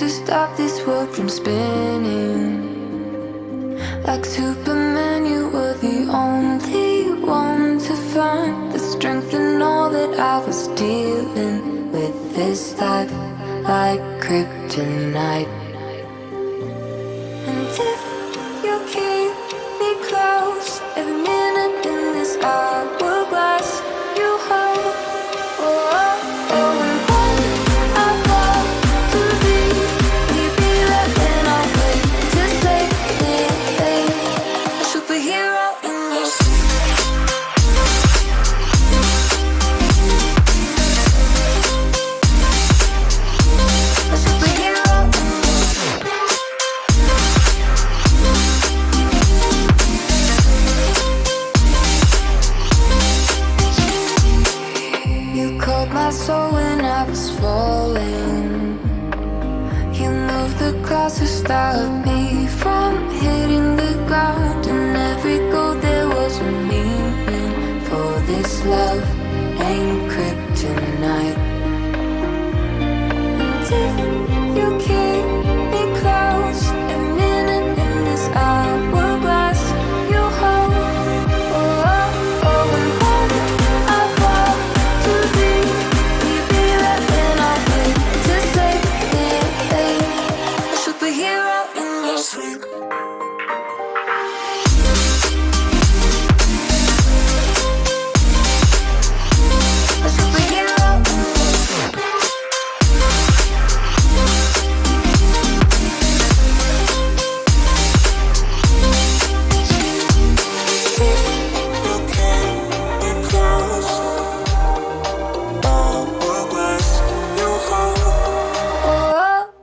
to stop this world from spinning. Like Superman, you were the only one to find the strength in all that I was dealing with this life, like kryptonite. And if you keep me close, every minute in this hourglass you hold. Oh, oh, oh, and when I fall to leave, will you be there when I wait to save me? A superhero in your sleep. A superhero in your sleep. You called my soul when I was falling. You moved the clouds to stop me from hitting the ground. And every goal there was a meaning. For this love ain't kryptonite. And if you keep me close, every minute in this hourglass you hold. Oh, oh, oh, and when I fall to leave, will you be there when I wait to save me? A superhero in your sleep. A superhero in your sleep. Oh,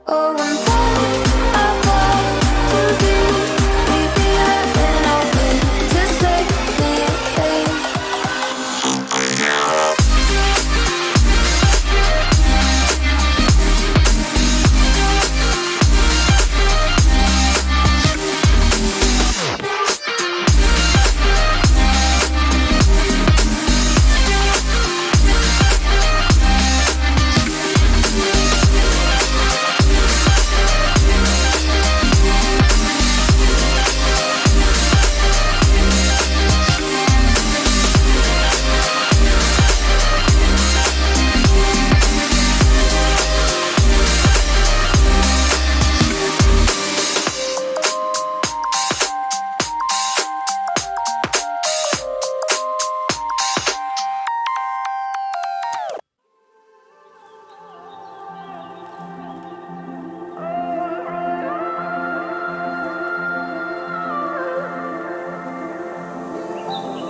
oh, and when I fall to leave, will you be there when I wait to save me?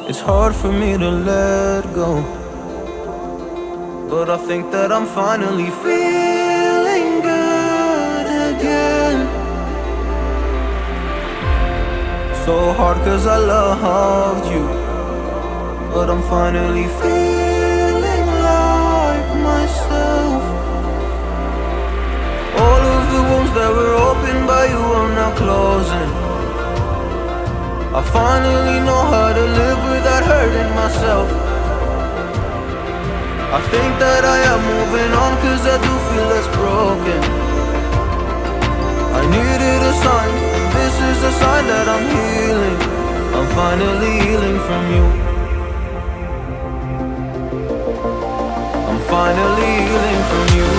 It's hard for me to let go, but I think that I'm finally feeling good again. So hard cause I loved you, but I'm finally feeling like myself. All of the wounds that were opened by you are now closing. I finally know how to live without hurting myself. I think that I am moving on cause I do feel less broken. I needed a sign, this is a sign that I'm healing. I'm finally healing from you. I'm finally healing from you.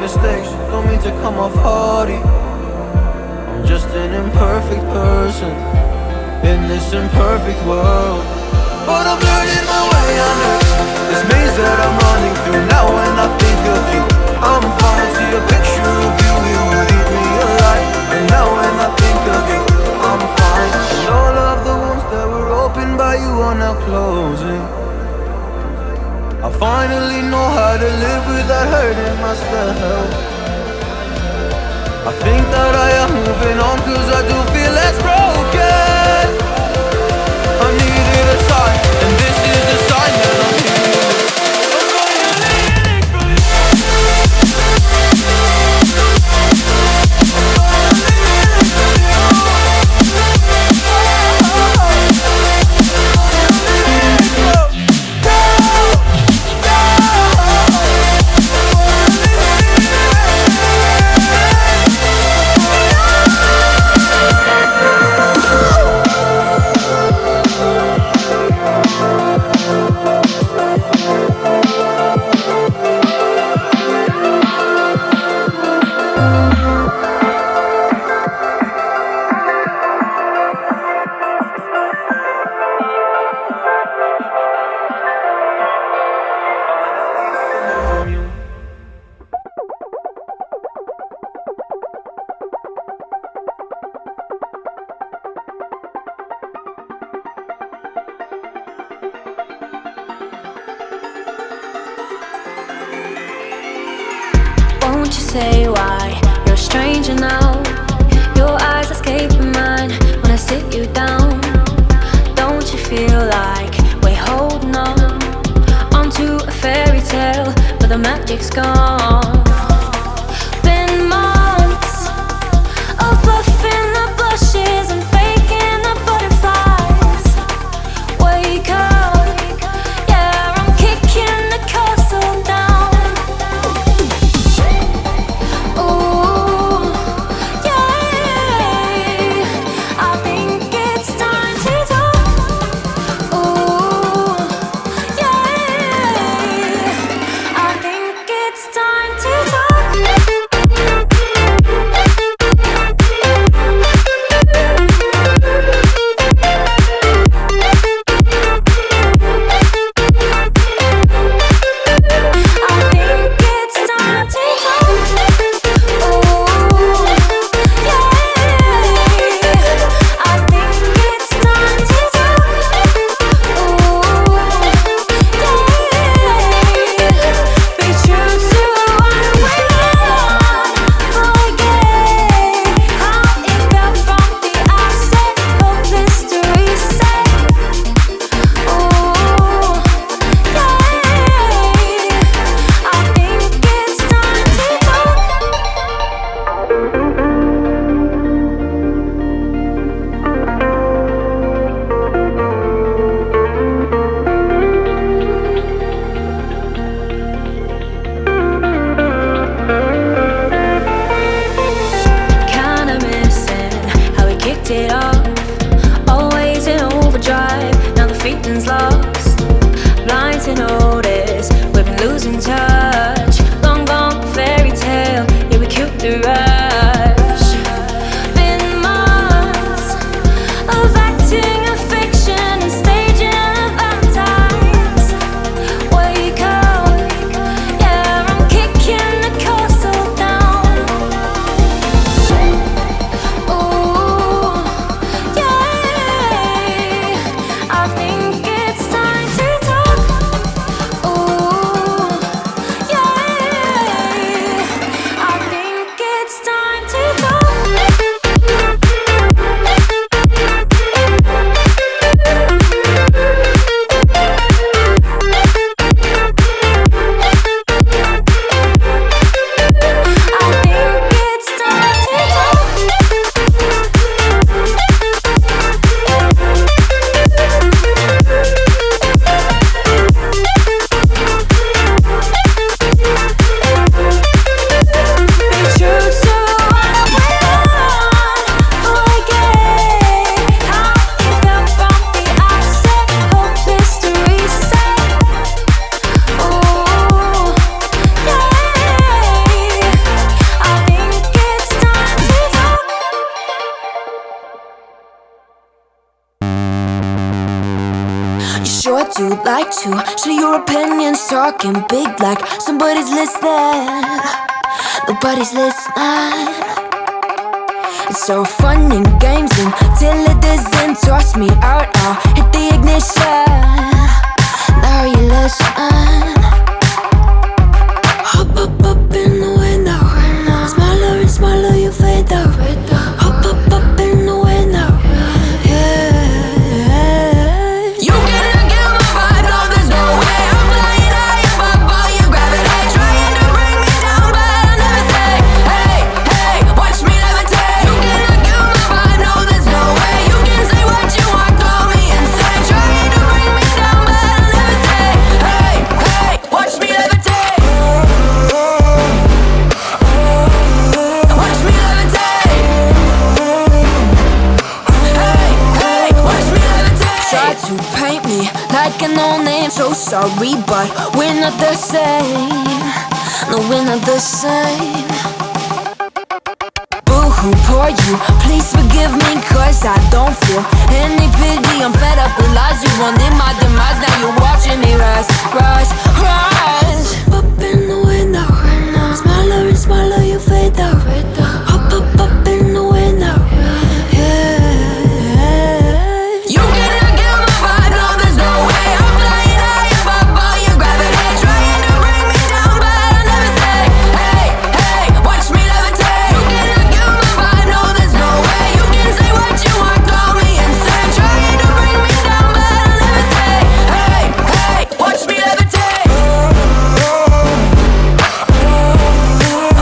Mistakes, don't mean to come off hardy. I'm just an imperfect person in this imperfect world, but I'm learning my way under this maze that I'm running through. Now when I think of you, I'm falling to a picture of you. You would eat me alive. And now when I think of you, I'm fine. And all of the wounds that were opened by you are now closing. I finally know how to live without hurting myself. I think that I am moving on, cause I do feel less broken. I needed a sign, and this is the sign that I'm healing. I'm finally healing from you. Won't you say why you're a stranger now? Your eyes escaping mine when I sit you down. Don't you feel like we're holding on onto a fairy tale, but the magic's gone? Been months of buffing the bushes and faking the butterflies. Wake up, yeah, I'm kicking the castle down. Ooh, yeah, I think it's time to talk. Ooh, yeah, I think it's time to talk. It off, always in overdrive. Now the feeling's lost, blind to notice we've been losing touch. Long gone fairy tale, yeah, we killed the rush. Been months of acting a fiction and staging a Valentine's. Wake up, yeah, I'm kicking the castle down. Ooh, I think it's time to talk. Ooh, yeah, I think it's time to talk. I think it's time to talk. Sure do like to share your opinions, talking big like somebody's listening. Nobody's listening. It's so fun and games until it doesn't. Toss me out, I'll hit the ignition. Now you listen. Hop up in the window. Smaller and smaller you feel. me like a no-name. So sorry, but we're not the same. No, we're not the same. Boo-hoo, poor you, please forgive me, cause I don't feel any pity. I'm fed up with lies, you wanted my demise. Now you're watching me rise, rise, rise. Up in the window, smaller and smaller you fade out. Up, up, up in the window, yeah. You cannot get my vibe, no there's no way. I'm flying high above all your gravity, trying to bring me down, but I'll never stay. Hey, hey, watch me levitate. You cannot get my vibe, no there's no way. You can say what you want, call me insane, trying to bring me down, but I'll never stay. Hey, hey, watch me levitate.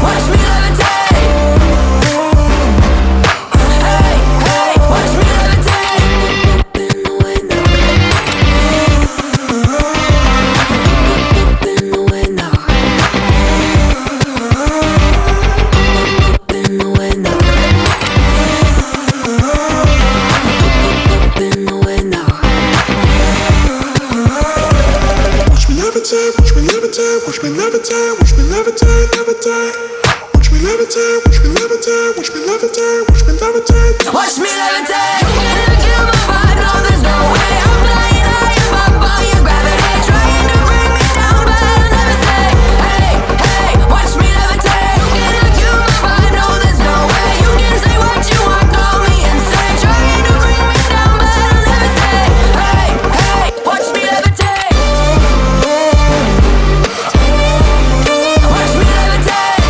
Watch me levitate. Hey, hey, watch me levitate. Up in the window. Up in the window. Up in the window. Up in the window. Watch me levitate, watch me levitate, watch me levitate, watch me levitate, levitate. Watch me levitate, watch me levitate, watch me levitate, watch me levitate. Watch me levitate. You cannot kill my vibe, no there's no way. I'm flying high above all your gravity, trying to bring me down, but I'll never stay. Hey, hey, watch me levitate. You cannot kill my vibe, no there's no way. You can say what you want, call me insane, trying to bring me down, but I'll never stay. Hey, hey, watch me levitate. Watch me levitate.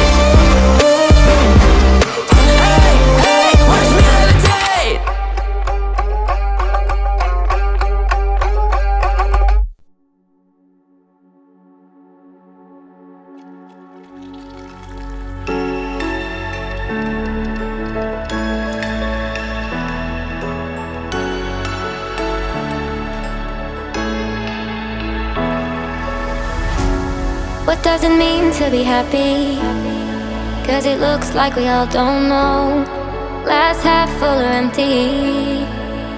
Hey, hey, watch me levitate. What does it mean to be happy? Cause it looks like we all don't know. Glass half full or empty.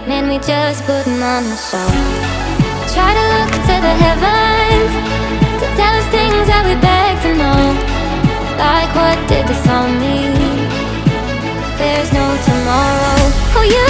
Man, we just putting on a show. Try to look to the heavens to tell us things that we beg to know. Like what did this all mean? There's no tomorrow. Oh, you